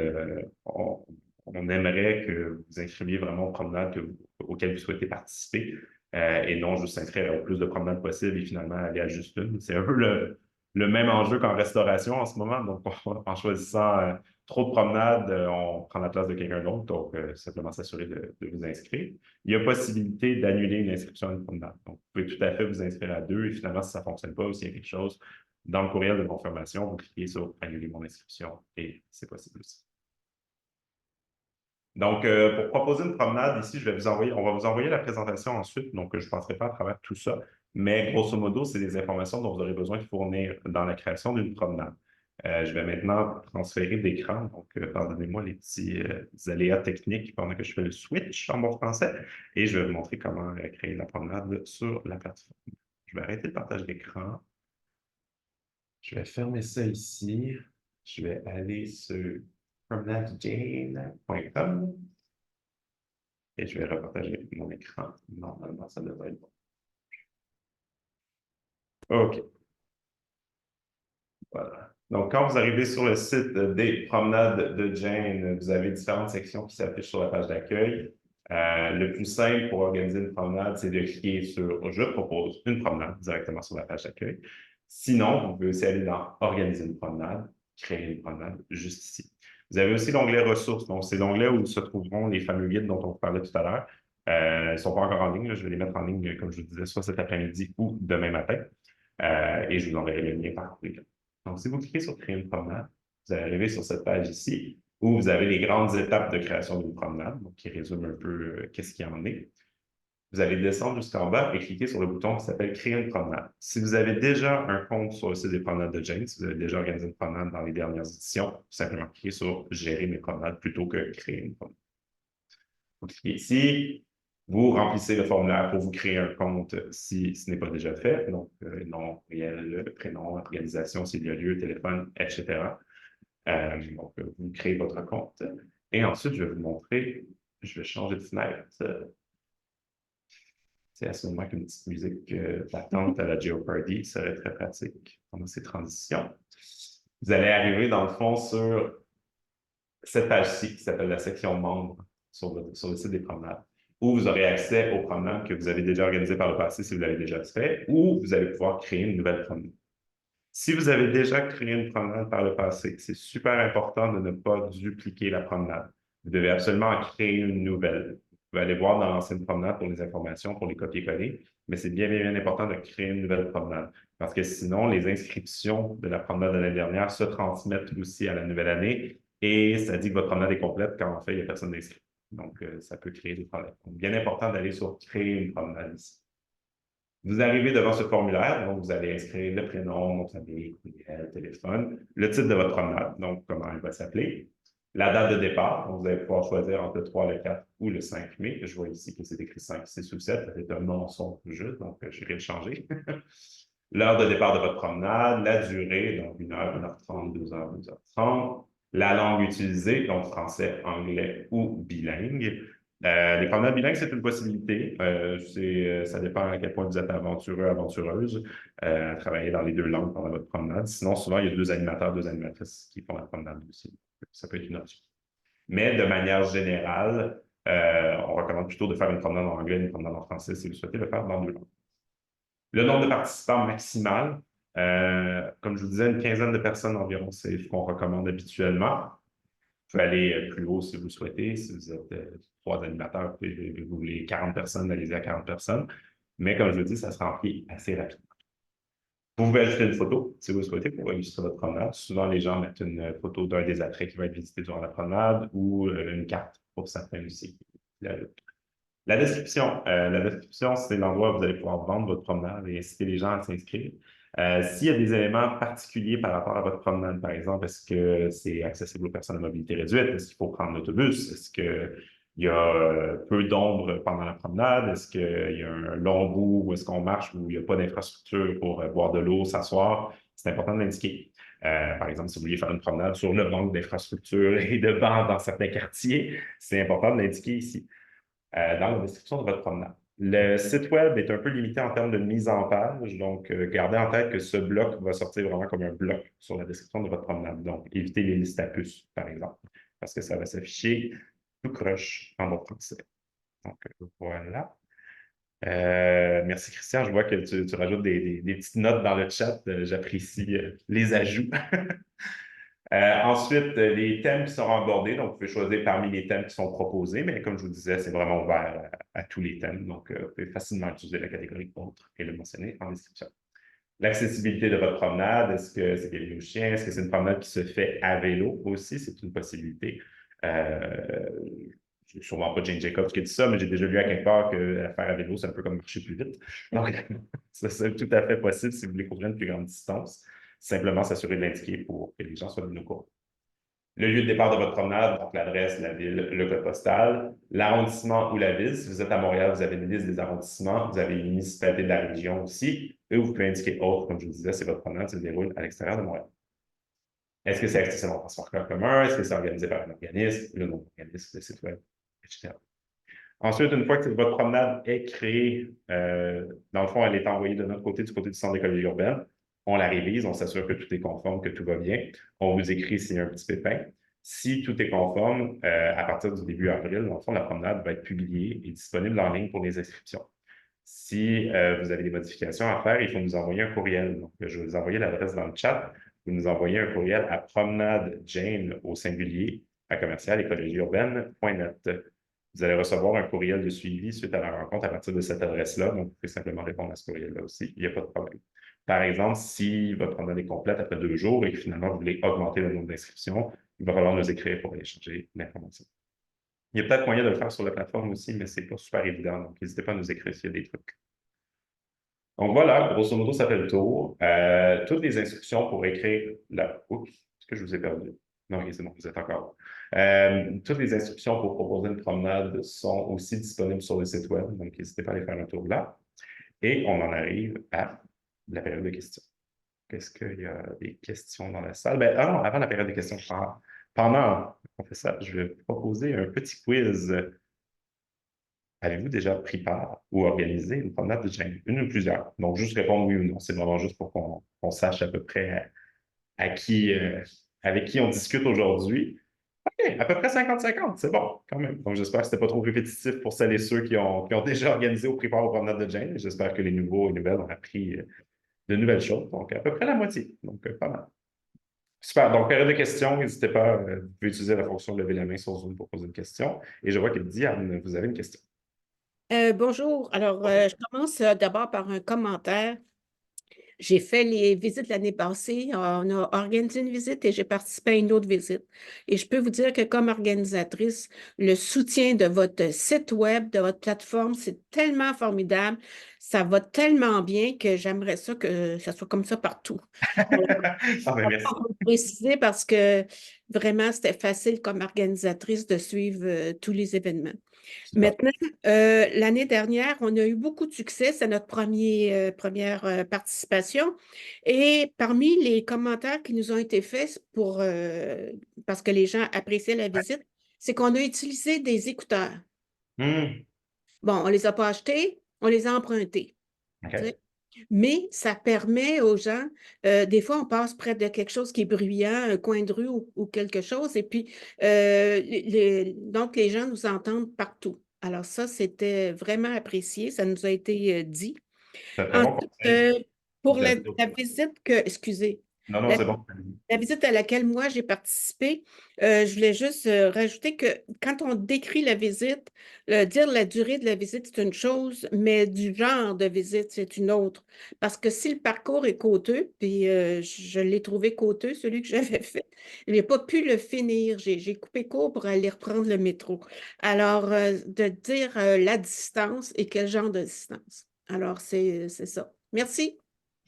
on aimerait que vous inscriviez vraiment aux promenades auxquelles vous souhaitez participer et non juste s'inscrire au plus de promenades possibles et finalement aller à juste une. C'est un peu le même enjeu qu'en restauration en ce moment. Donc, en choisissant trop de promenades, on prend la place de quelqu'un d'autre. Donc, simplement s'assurer de vous inscrire. Il y a possibilité d'annuler une inscription à une promenade. Donc, vous pouvez tout à fait vous inscrire à deux et finalement, si ça ne fonctionne pas ou s'il y a quelque chose, dans le courriel de confirmation, vous cliquez sur « Annuler mon inscription » et c'est possible aussi. Donc, pour proposer une promenade, ici, on va vous envoyer la présentation ensuite, donc je ne passerai pas à travers tout ça, mais grosso modo, c'est des informations dont vous aurez besoin de fournir dans la création d'une promenade. Je vais maintenant transférer d'écran, donc pardonnez-moi les petits aléas techniques pendant que je fais le switch en bon français, et je vais vous montrer comment créer la promenade sur la plateforme. Je vais arrêter le partage d'écran. Je vais fermer ça ici. Je vais aller sur promenadejane.com et je vais repartager mon écran. Normalement, ça devrait être bon. OK. Voilà. Donc, quand vous arrivez sur le site des promenades de Jane, vous avez différentes sections qui s'affichent sur la page d'accueil. Le plus simple pour organiser une promenade, c'est de cliquer sur « Je propose une promenade » directement sur la page d'accueil. Sinon, vous pouvez aussi aller dans « Organiser une promenade », créer une promenade juste ici. Vous avez aussi l'onglet « Ressources ». Donc, c'est l'onglet où se trouveront les fameux guides dont on vous parlait tout à l'heure. Ils ne sont pas encore en ligne. Je vais les mettre en ligne, comme je vous disais, soit cet après-midi ou demain matin. Et je vous enverrai le lien par courriel. Donc, si vous cliquez sur « Créer une promenade », vous allez arriver sur cette page ici, où vous avez les grandes étapes de création d'une promenade, donc qui résument un peu qu'est-ce qu'il y en est. Vous allez descendre jusqu'en bas et cliquer sur le bouton qui s'appelle « Créer une promenade ». Si vous avez déjà un compte sur le site des promenades de Jane, si vous avez déjà organisé une promenade dans les dernières éditions, vous simplement cliquez sur « Gérer mes promenades » plutôt que « Créer une promenade ». Vous cliquez ici, vous remplissez le formulaire pour vous créer un compte si ce n'est pas déjà fait, donc nom, courriel, prénom, organisation, s'il y a lieu, téléphone, etc. Donc, vous créez votre compte. Et ensuite, je vais vous montrer, je vais changer de fenêtre. C'est à ce moment qu'une petite musique d'attente à la Jeopardy serait très pratique pendant ces transitions. Vous allez arriver, dans le fond, sur cette page-ci qui s'appelle la section membres sur le site des promenades, où vous aurez accès aux promenades que vous avez déjà organisées par le passé si vous l'avez déjà fait, ou vous allez pouvoir créer une nouvelle promenade. Si vous avez déjà créé une promenade par le passé, c'est super important de ne pas dupliquer la promenade. Vous devez absolument en créer une nouvelle. Vous pouvez aller voir dans l'ancienne promenade pour les informations, pour les copier-coller, mais c'est bien, bien, bien important de créer une nouvelle promenade. Parce que sinon, les inscriptions de la promenade de l'année dernière se transmettent aussi à la nouvelle année et ça dit que votre promenade est complète quand en fait, il n'y a personne d'inscrit. Donc, ça peut créer des problèmes. Donc, bien important d'aller sur créer une promenade ici. Vous arrivez devant ce formulaire, donc vous allez inscrire le prénom, nom de famille, courriel, téléphone, le titre de votre promenade, donc comment elle va s'appeler, la date de départ, donc vous allez pouvoir choisir entre le 3, le 4 ou le 5 mai. Je vois ici que c'est écrit 5, 6 ou 7, ça fait un mensonge juste, donc j'irai le changer. L'heure de départ de votre promenade, la durée, donc 1 heure, 1h30, 2 heures, 2h30, la langue utilisée, donc français, anglais ou bilingue. Les promenades bilingues, c'est une possibilité. Ça dépend à quel point vous êtes aventureux, aventureuse, à travailler dans les deux langues pendant votre promenade. Sinon, souvent, il y a 2 animateurs, 2 animatrices qui font la promenade aussi. Ça peut être une option. Mais de manière générale, on recommande plutôt de faire une promenade en anglais, une promenade en français si vous souhaitez le faire dans deux langues. Le nombre de participants maximal, comme je vous disais, une quinzaine de personnes environ, c'est ce qu'on recommande habituellement. Vous pouvez aller plus haut si vous le souhaitez. Si vous êtes 3 animateurs, vous voulez 40 personnes, allez-y à 40 personnes. Mais comme je vous dis, ça se remplit assez rapidement. Vous pouvez ajouter une photo, si vous le souhaitez, pour illustrer votre promenade. Souvent, les gens mettent une photo d'un des attraits qui va être visité durant la promenade ou une carte pour certains aussi. La description. La description, c'est l'endroit où vous allez pouvoir vendre votre promenade et inciter les gens à s'inscrire. S'il y a des éléments particuliers par rapport à votre promenade, par exemple, est-ce que c'est accessible aux personnes à mobilité réduite? Est-ce qu'il faut prendre l'autobus? Est-ce qu'il y a peu d'ombre pendant la promenade? Est-ce qu'il y a un long bout où est-ce qu'on marche où il n'y a pas d'infrastructure pour boire de l'eau, s'asseoir? C'est important de l'indiquer. Par exemple, si vous vouliez faire une promenade sur le manque d'infrastructures et de bancs dans certains quartiers, c'est important de l'indiquer ici dans la description de votre promenade. Le site web est un peu limité en termes de mise en page, donc gardez en tête que ce bloc va sortir vraiment comme un bloc sur la description de votre promenade. Donc, évitez les listes à puces, par exemple, parce que ça va s'afficher tout croche en bon français. Donc, voilà. Merci, Christian. Je vois que tu rajoutes des petites notes dans le chat. J'apprécie les ajouts. Ensuite, les thèmes qui seront abordés, donc vous pouvez choisir parmi les thèmes qui sont proposés, mais comme je vous disais, c'est vraiment ouvert à tous les thèmes, donc vous pouvez facilement utiliser la catégorie autres et le mentionner en description. L'accessibilité de votre promenade, est-ce que c'est des aux chiens? Est-ce que c'est une promenade qui se fait à vélo aussi? C'est une possibilité. Je sûrement pas Jane Jacobs qui dit ça, mais j'ai déjà lu à quelque part que faire à vélo, c'est un peu comme marcher plus vite. Donc, ça, c'est tout à fait possible si vous voulez couvrir une plus grande distance. Simplement s'assurer de l'indiquer pour que les gens soient bien au courant. Le lieu de départ de votre promenade, donc l'adresse, la ville, le code postal, l'arrondissement ou la ville. Si vous êtes à Montréal, vous avez une liste des arrondissements, vous avez une municipalité de la région aussi, et vous pouvez indiquer autre, comme je vous disais, si votre promenade se déroule à l'extérieur de Montréal. Est-ce que c'est accessible en transport en commun? Est-ce que c'est organisé par un organisme? Le nom de l'organisme, le site web, etc. Ensuite, une fois que votre promenade est créée, dans le fond, elle est envoyée de notre côté, du côté du Centre d'écologie urbaine. On la révise, on s'assure que tout est conforme, que tout va bien. On vous écrit s'il y a un petit pépin. Si tout est conforme, à partir du début avril, dans le fond, la promenade va être publiée et disponible en ligne pour les inscriptions. Si vous avez des modifications à faire, il faut nous envoyer un courriel. Donc, je vais vous envoyer l'adresse dans le chat. Vous nous envoyez un courriel à promenadejane au singulier à commercial-écologie-urbaine.net. Vous allez recevoir un courriel de suivi suite à la rencontre à partir de cette adresse-là. Donc, vous pouvez simplement répondre à ce courriel-là aussi. Il n'y a pas de problème. Par exemple, si votre promenade est complète après 2 jours et que finalement, vous voulez augmenter le nombre d'inscriptions, il va falloir nous écrire pour aller changer l'information. Il y a peut-être moyen de le faire sur la plateforme aussi, mais ce n'est pas super évident. Donc, n'hésitez pas à nous écrire s'il y a des trucs. Donc, voilà, grosso modo, ça fait le tour. Toutes les instructions pour écrire la... Oups, est-ce que je vous ai perdu? Non, c'est bon, vous êtes encore là. Toutes les instructions pour proposer une promenade sont aussi disponibles sur le site web, donc n'hésitez pas à aller faire un tour là. Et on en arrive à la période de questions. Est-ce qu'il y a des questions dans la salle? Ben, non, avant la période de questions, pendant qu'on fait ça, je vais vous proposer un petit quiz. Avez-vous déjà pris part ou organisé une promenade de Jane? Une ou plusieurs? Donc, juste répondre oui ou non. C'est vraiment juste pour qu'on sache à peu près avec qui on discute aujourd'hui. OK, à peu près 50-50, c'est bon, quand même. Donc, j'espère que ce n'était pas trop répétitif pour celles et ceux qui ont déjà organisé ou pris part aux promenades de Jane. J'espère que les nouveaux et nouvelles ont appris de nouvelles choses. Donc, à peu près la moitié. Donc, pas mal. Super. Donc, période de questions, n'hésitez pas, vous pouvez utiliser la fonction lever la main sur Zoom pour poser une question. Et je vois que Diane, vous avez une question. Bonjour. Alors, je commence d'abord par un commentaire. J'ai fait les visites l'année passée. On a organisé une visite et j'ai participé à une autre visite. Et je peux vous dire que comme organisatrice, le soutien de votre site web, de votre plateforme, c'est tellement formidable. Ça va tellement bien que j'aimerais ça que ça soit comme ça partout. Ah, ben, merci. Pour préciser parce que vraiment, c'était facile comme organisatrice de suivre tous les événements. Super. Maintenant, l'année dernière, on a eu beaucoup de succès. C'est notre première participation. Et parmi les commentaires qui nous ont été faits parce que les gens appréciaient la visite, c'est qu'on a utilisé des écouteurs. Hmm, Bon, on ne les a pas achetés, on les a empruntés. Tu OK. sais. Mais ça permet aux gens, des fois, on passe près de quelque chose qui est bruyant, un coin de rue ou quelque chose, et puis donc les gens nous entendent partout. Alors ça, c'était vraiment apprécié, ça nous a été dit. C'est un très bon Ensuite, conseil. pour Je l'ai la visite excusez, Non, non, la c'est bon. la visite à laquelle moi j'ai participé, je voulais juste rajouter que quand on décrit la visite, dire la durée de la visite, c'est une chose, mais du genre de visite, c'est une autre. Parce que si le parcours est coûteux, puis je l'ai trouvé coûteux, celui que j'avais fait, je n'ai pas pu le finir. J'ai coupé court pour aller reprendre le métro. Alors, de dire la distance et quel genre de distance. Alors, c'est ça. Merci.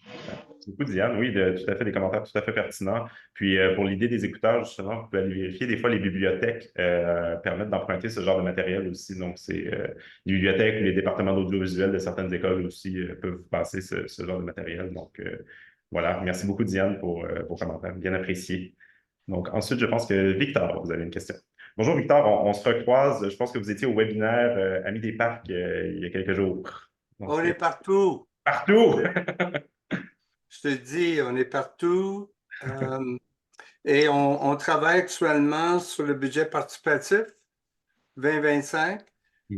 Merci beaucoup, Diane. Oui, tout à fait, des commentaires tout à fait pertinents. Puis, pour l'idée des écouteurs, justement, vous pouvez aller vérifier. Des fois, les bibliothèques permettent d'emprunter ce genre de matériel aussi. Donc, c'est les bibliothèques ou les départements d'audiovisuel de certaines écoles aussi peuvent vous passer ce genre de matériel. Donc, voilà. Merci beaucoup, Diane, pour vos commentaires. Bien apprécié. Donc, ensuite, je pense que Victor, vous avez une question. Bonjour, Victor. On se recroise. Je pense que vous étiez au webinaire Amis des parcs il y a quelques jours. Donc, On est partout. partout! Je te dis, on est partout. Euh, et on travaille actuellement sur le budget participatif 2025.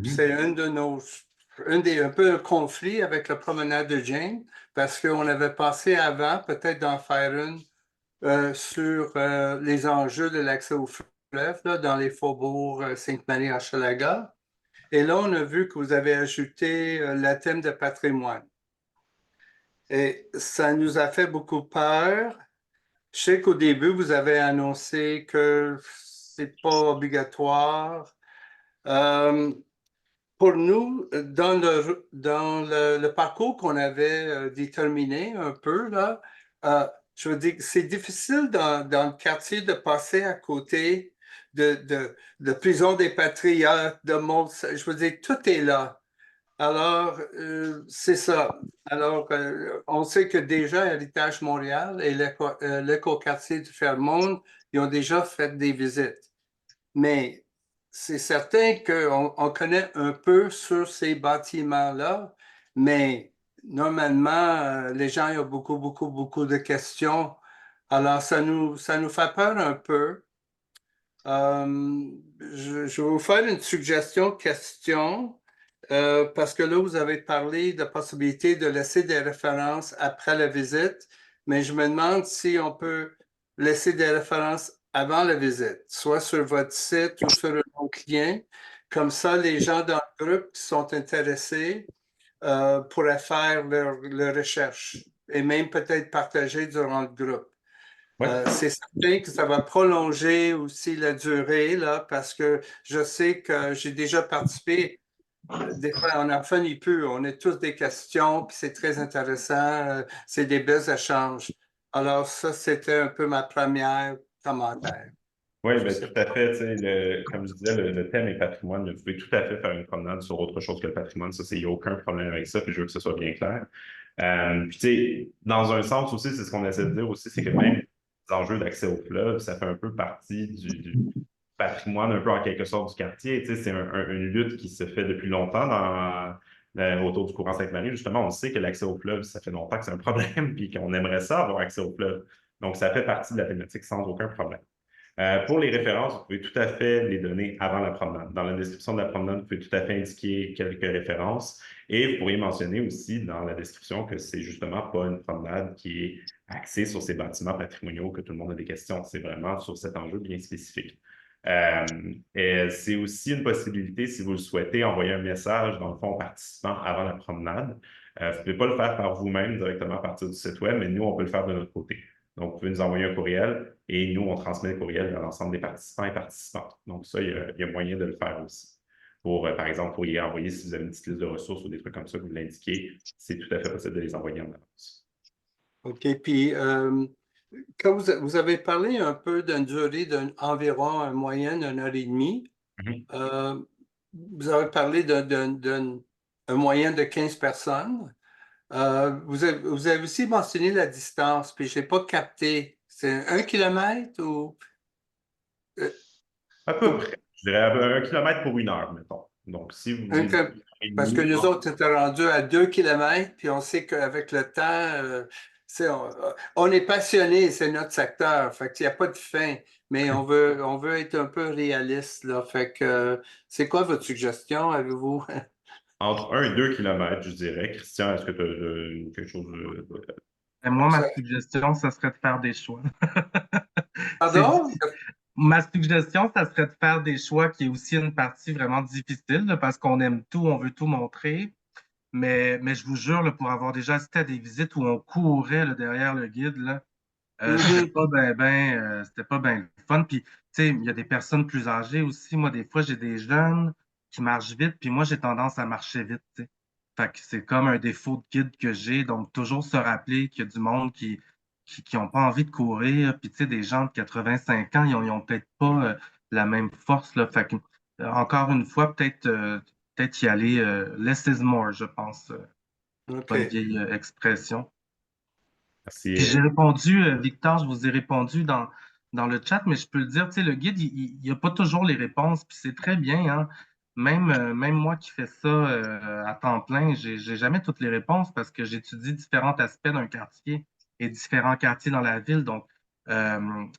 C'est un peu un conflit avec la promenade de Jane parce qu'on avait pensé avant peut-être d'en faire une sur les enjeux de l'accès au fleuve là, dans les faubourgs Sainte-Marie-Hochelaga. Et là, on a vu que vous avez ajouté le thème de patrimoine. Et ça nous a fait beaucoup peur. Je sais qu'au début, vous avez annoncé que c'est pas obligatoire. Euh, pour nous, dans le parcours qu'on avait déterminé un peu, là, je veux dire, c'est difficile dans le quartier de passer à côté de Prison des Patriotes, de Mont, je veux dire, tout est là. Alors, c'est ça. Alors, on sait que déjà Héritage Montréal et l'écoquartier du Fairmont, ils ont déjà fait des visites. Mais c'est certain qu'on connaît un peu sur ces bâtiments-là, mais normalement, les gens ils ont beaucoup, beaucoup, beaucoup de questions. Alors, ça nous fait peur un peu. Je vais vous faire une suggestion question. Parce que là, vous avez parlé de la possibilité de laisser des références après la visite, mais je me demande si on peut laisser des références avant la visite, soit sur votre site ou sur un autre lien. Comme ça, les gens dans le groupe qui sont intéressés pourraient faire leur recherche et même peut-être partager durant le groupe. Oui. C'est certain que ça va prolonger aussi la durée, là, parce que je sais que j'ai déjà participé. Des fois, on n'en finit plus. On a tous des questions, puis c'est très intéressant. C'est des belles échanges. Alors, ça, c'était un peu ma première commentaire. Oui, Je ben, sais tout à pas. fait. Tu sais, comme je disais, le thème est patrimoine. Vous pouvez tout à fait faire une promenade sur autre chose que le patrimoine. Ça, il n'y a aucun problème avec ça. Puis je veux que ce soit bien clair. Puis, tu sais, dans un sens aussi, c'est ce qu'on essaie de dire aussi, c'est que même les enjeux d'accès au fleuve, ça fait un peu partie du patrimoine, un peu en quelque sorte, du quartier. Tu sais, c'est une lutte qui se fait depuis longtemps autour du courant Sainte-Marie. Justement, on sait que l'accès au fleuve, ça fait longtemps que c'est un problème, puis qu'on aimerait ça avoir accès au fleuve. Donc, ça fait partie de la thématique sans aucun problème. Pour les références, vous pouvez tout à fait les donner avant la promenade. Dans la description de la promenade, vous pouvez tout à fait indiquer quelques références et vous pourriez mentionner aussi dans la description que c'est justement pas une promenade qui est axée sur ces bâtiments patrimoniaux que tout le monde a des questions. C'est vraiment sur cet enjeu bien spécifique. Et c'est aussi une possibilité, si vous le souhaitez, envoyer un message, dans le fond, aux participants avant la promenade. Vous ne pouvez pas le faire par vous-même directement à partir du site web, mais nous, on peut le faire de notre côté. Donc, vous pouvez nous envoyer un courriel et nous, on transmet le courriel à l'ensemble des participants et participantes. Donc, ça, il y a moyen de le faire aussi. Pour, par exemple, vous pourriez envoyer, si vous avez une petite liste de ressources ou des trucs comme ça, vous l'indiquez, c'est tout à fait possible de les envoyer en avance. OK. Puis, quand vous avez parlé un peu d'une durée d'environ en moyenne 1 heure et demie, vous avez parlé d'un moyen de 15 personnes. Vous avez aussi mentionné la distance, puis je n'ai pas capté. C'est 1 kilomètre ou... À peu près. Je dirais 1 kilomètre pour 1 heure, mettons. Donc, si vous dites Parce que nous autres, étaient rendus à 2 kilomètres, puis on sait qu'avec le temps, on est passionné, c'est notre secteur. Fait qu'il n'y a pas de fin, mais on veut être un peu réaliste, là. Fait que c'est quoi votre suggestion, avez-vous? Entre 1 et 2 kilomètres, je dirais. Christian, est-ce que tu as quelque chose Et moi, ma suggestion, ça serait de faire des choix. Pardon? Ma suggestion, ça serait de faire des choix qui est aussi une partie vraiment difficile là, parce qu'on aime tout, on veut tout montrer. Mais je vous jure, là, pour avoir déjà assisté à des visites où on courait là, derrière le guide, là, c'était pas ben le fun. Puis, tu sais, il y a des personnes plus âgées aussi. Moi, des fois, j'ai des jeunes qui marchent vite, puis moi, j'ai tendance à marcher vite, tu sais. Fait que c'est comme un défaut de guide que j'ai. Donc, toujours se rappeler qu'il y a du monde qui ont pas envie de courir. Puis, tu sais, des gens de 85 ans, ils ont peut-être pas la même force, là. Fait que, encore une fois, peut-être y aller less is more, je pense. Pas une vieille expression. Merci. Puis j'ai répondu, Victor, je vous ai répondu dans le chat, mais je peux le dire, tu sais, le guide, il n'y a pas toujours les réponses, puis c'est très bien, hein. Même moi qui fais ça à temps plein, j'ai jamais toutes les réponses parce que j'étudie différents aspects d'un quartier et différents quartiers dans la ville. Donc, euh, tu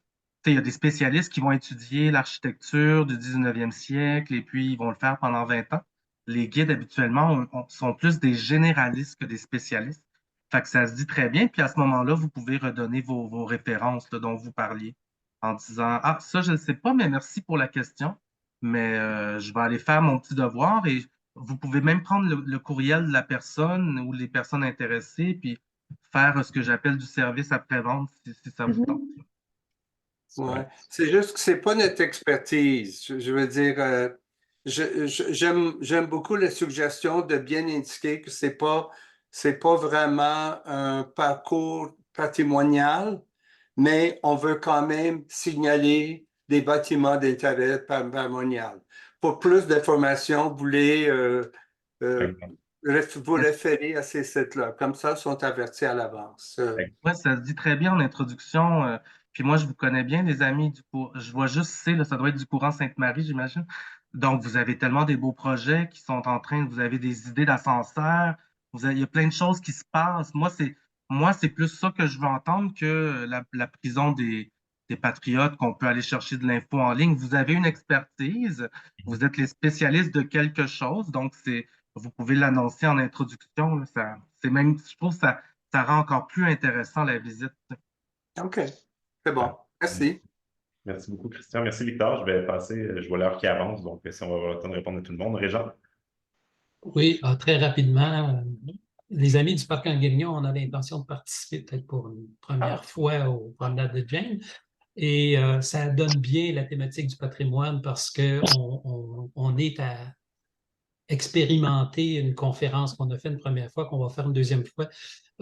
sais, il y a des spécialistes qui vont étudier l'architecture du 19e siècle et puis ils vont le faire pendant 20 ans. Les guides, habituellement, sont plus des généralistes que des spécialistes. Fait que ça se dit très bien. Puis à ce moment-là, vous pouvez redonner vos références là, dont vous parliez en disant, ah, ça, je ne sais pas, mais merci pour la question. Mais je vais aller faire mon petit devoir et vous pouvez même prendre le courriel de la personne ou les personnes intéressées, puis faire ce que j'appelle du service après-vente si ça vous tente. Ouais. C'est juste que c'est pas notre expertise. Je veux dire, j'aime beaucoup la suggestion de bien indiquer que c'est pas vraiment un parcours patrimonial, mais on veut quand même signaler des bâtiments d'intérêt patrimonial. Pour plus d'informations, vous voulez vous référer à ces sites-là. Comme ça, ils sont avertis à l'avance. Oui, ça se dit très bien en introduction. Puis moi, je vous connais bien, les amis du courant. Je vois juste là, ça doit être du courant Sainte-Marie, j'imagine. Donc, vous avez tellement des beaux projets qui sont en train, vous avez des idées d'ascenseur, il y a plein de choses qui se passent. Moi, c'est plus ça que je veux entendre que la prison des patriotes, qu'on peut aller chercher de l'info en ligne. Vous avez une expertise, vous êtes les spécialistes de quelque chose, donc vous pouvez l'annoncer en introduction. Là, c'est même, je trouve, ça rend encore plus intéressant la visite. OK, c'est bon. Merci. Merci beaucoup, Christian. Merci, Victor. Je vais passer, je vois l'heure qui avance, donc si on va avoir le temps de répondre à tout le monde. Régent? Oui, très rapidement. Les amis du Parc Anguirignon, on a l'intention de participer peut-être pour une première fois aux promenades de Jane. Et ça donne bien la thématique du patrimoine parce qu'on est à expérimenter une conférence qu'on a fait une première fois, qu'on va faire une deuxième fois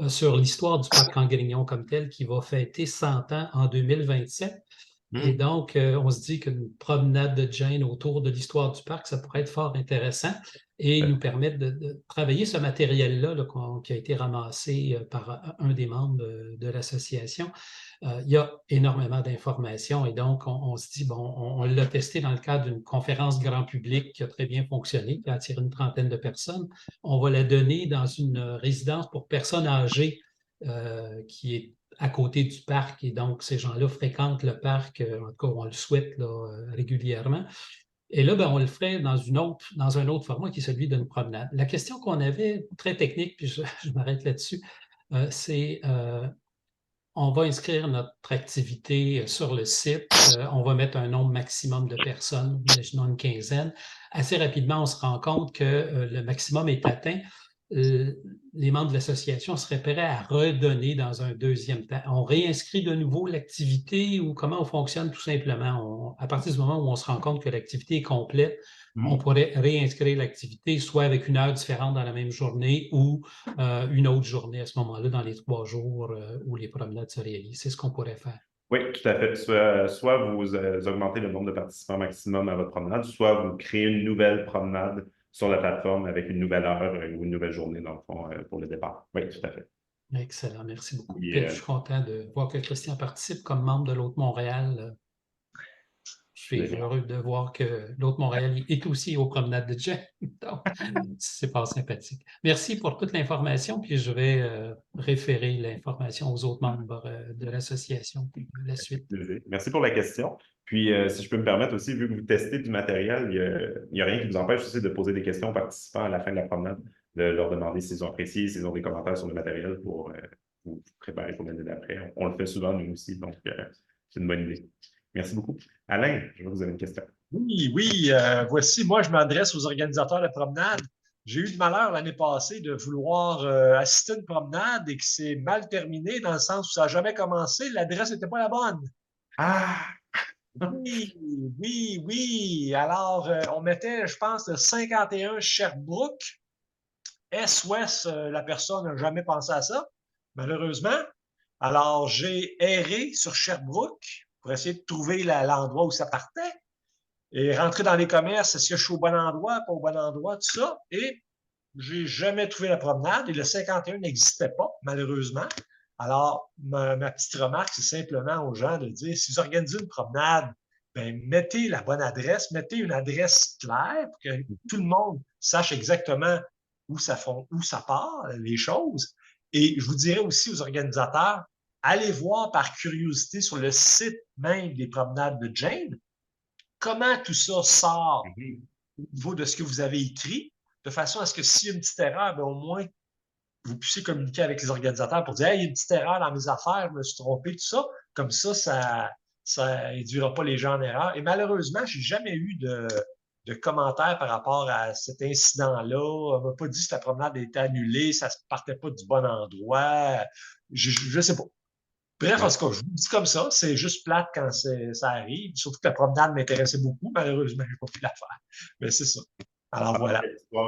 sur l'histoire du Parc Anguirignon comme tel, qui va fêter 100 ans en 2027. Et donc, on se dit qu'une promenade de Jane autour de l'histoire du parc, ça pourrait être fort intéressant et nous permettre de travailler ce matériel-là là, qui a été ramassé par un des membres de l'association. Il y a énormément d'informations et donc on se dit, bon, on l'a testé dans le cadre d'une conférence grand public qui a très bien fonctionné, qui a attiré une trentaine de personnes. On va la donner dans une résidence pour personnes âgées qui est à côté du parc et donc ces gens-là fréquentent le parc, en tout cas on le souhaite là, régulièrement. Et là, ben, on le ferait dans un autre format qui est celui d'une promenade. La question qu'on avait, très technique, puis je m'arrête là-dessus, c'est on va inscrire notre activité sur le site. On va mettre un nombre maximum de personnes, imaginons une quinzaine. Assez rapidement, on se rend compte que le maximum est atteint. Les membres de l'association seraient prêts à redonner dans un deuxième temps. On réinscrit de nouveau l'activité ou comment on fonctionne tout simplement? À partir du moment où on se rend compte que l'activité est complète, on pourrait réinscrire l'activité, soit avec une heure différente dans la même journée ou une autre journée à ce moment-là dans les 3 jours où les promenades se réalisent. C'est ce qu'on pourrait faire. Oui, tout à fait. Soit vous augmentez le nombre de participants maximum à votre promenade, soit vous créez une nouvelle promenade sur la plateforme avec une nouvelle heure ou une nouvelle journée, dans le fond, pour le départ. Oui, tout à fait. Excellent, merci beaucoup. Et, Je suis content de voir que Christian participe comme membre de l'Autre-Montréal. Je suis heureux de voir que l'Autre-Montréal est aussi aux promenades de Jane. Donc, c'est pas sympathique. Merci pour toute l'information, puis je vais référer l'information aux autres membres de l'association pour la suite. Merci pour la question. Puis, si je peux me permettre aussi, vu que vous testez du matériel, il n'y a rien qui vous empêche aussi de poser des questions aux participants à la fin de la promenade, de leur demander s'ils ont apprécié, s'ils ont des commentaires sur le matériel pour vous préparer pour l'année d'après. On le fait souvent, nous aussi, donc c'est une bonne idée. Merci beaucoup. Alain, je vois que vous avez une question. Oui, voici, moi, je m'adresse aux organisateurs de promenade. J'ai eu le malheur l'année passée de vouloir assister à une promenade et que c'est mal terminé dans le sens où ça n'a jamais commencé. L'adresse n'était pas la bonne. Ah! Oui. Alors, on mettait, je pense, le 51 Sherbrooke. Est-ouest, la personne n'a jamais pensé à ça, malheureusement. Alors, j'ai erré sur Sherbrooke pour essayer de trouver l'endroit où ça partait et rentrer dans les commerces. Est-ce que je suis au bon endroit, pas au bon endroit, tout ça. Et j'ai jamais trouvé la promenade et le 51 n'existait pas, malheureusement. Alors, ma petite remarque, c'est simplement aux gens de dire, si vous organisez une promenade, ben, mettez la bonne adresse, mettez une adresse claire pour que tout le monde sache exactement où ça part, les choses. Et je vous dirais aussi aux organisateurs, allez voir par curiosité sur le site même des promenades de Jane, comment tout ça sort au niveau de ce que vous avez écrit, de façon à ce que s'il y a une petite erreur, ben, au moins, vous puissiez communiquer avec les organisateurs pour dire hey, il y a une petite erreur dans mes affaires, je me suis trompé, tout ça. Comme ça induira pas les gens en erreur. Et malheureusement, je n'ai jamais eu de commentaires par rapport à cet incident-là. On ne m'a pas dit que la promenade était annulée, ça ne partait pas du bon endroit. Je ne sais pas. Bref, en tout cas, je vous dis comme ça, c'est juste plate quand ça arrive. Surtout que la promenade m'intéressait beaucoup. Malheureusement, je n'ai pas pu la faire. Mais c'est ça. Alors voilà.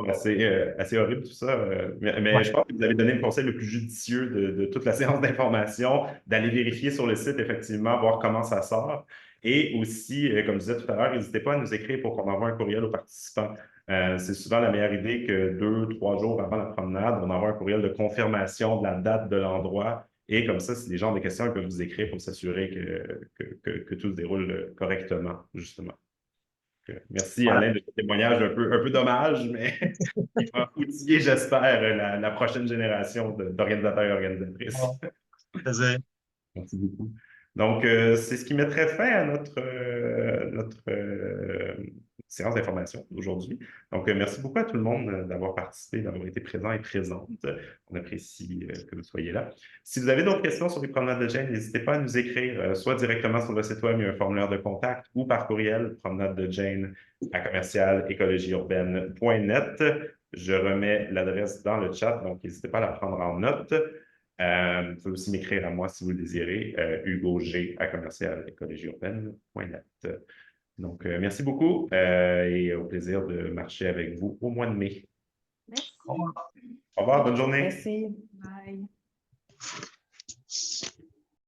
Assez horrible tout ça. Mais je pense que vous avez donné le conseil le plus judicieux de toute la séance d'information, d'aller vérifier sur le site, effectivement, voir comment ça sort. Et aussi, comme je disais tout à l'heure, n'hésitez pas à nous écrire pour qu'on envoie un courriel aux participants. C'est souvent la meilleure idée que 2, 3 jours avant la promenade, on envoie un courriel de confirmation de la date de l'endroit. Et comme ça, si les gens ont des questions, ils peuvent vous écrire pour s'assurer que tout se déroule correctement, justement. Merci, Alain, de ce témoignage un peu dommage, mais il va outiller, j'espère, la prochaine génération d'organisateurs et organisatrices. Plaisir. Merci beaucoup. Donc, c'est ce qui mettrait fin à notre séance d'information d'aujourd'hui. Donc, merci beaucoup à tout le monde d'avoir participé, d'avoir été présent et présente. On apprécie que vous soyez là. Si vous avez d'autres questions sur les promenades de Jane, n'hésitez pas à nous écrire, soit directement sur le site web, il y a un formulaire de contact, ou par courriel, promenade-de-jane@commercial-écologie-urbaine.net. Je remets l'adresse dans le chat, donc n'hésitez pas à la prendre en note. Vous pouvez aussi m'écrire à moi si vous le désirez, hugog@commercial-écologie-urbaine.net. Donc, merci beaucoup et au plaisir de marcher avec vous au mois de mai. Merci. Au revoir, bonne journée. Merci. Bye.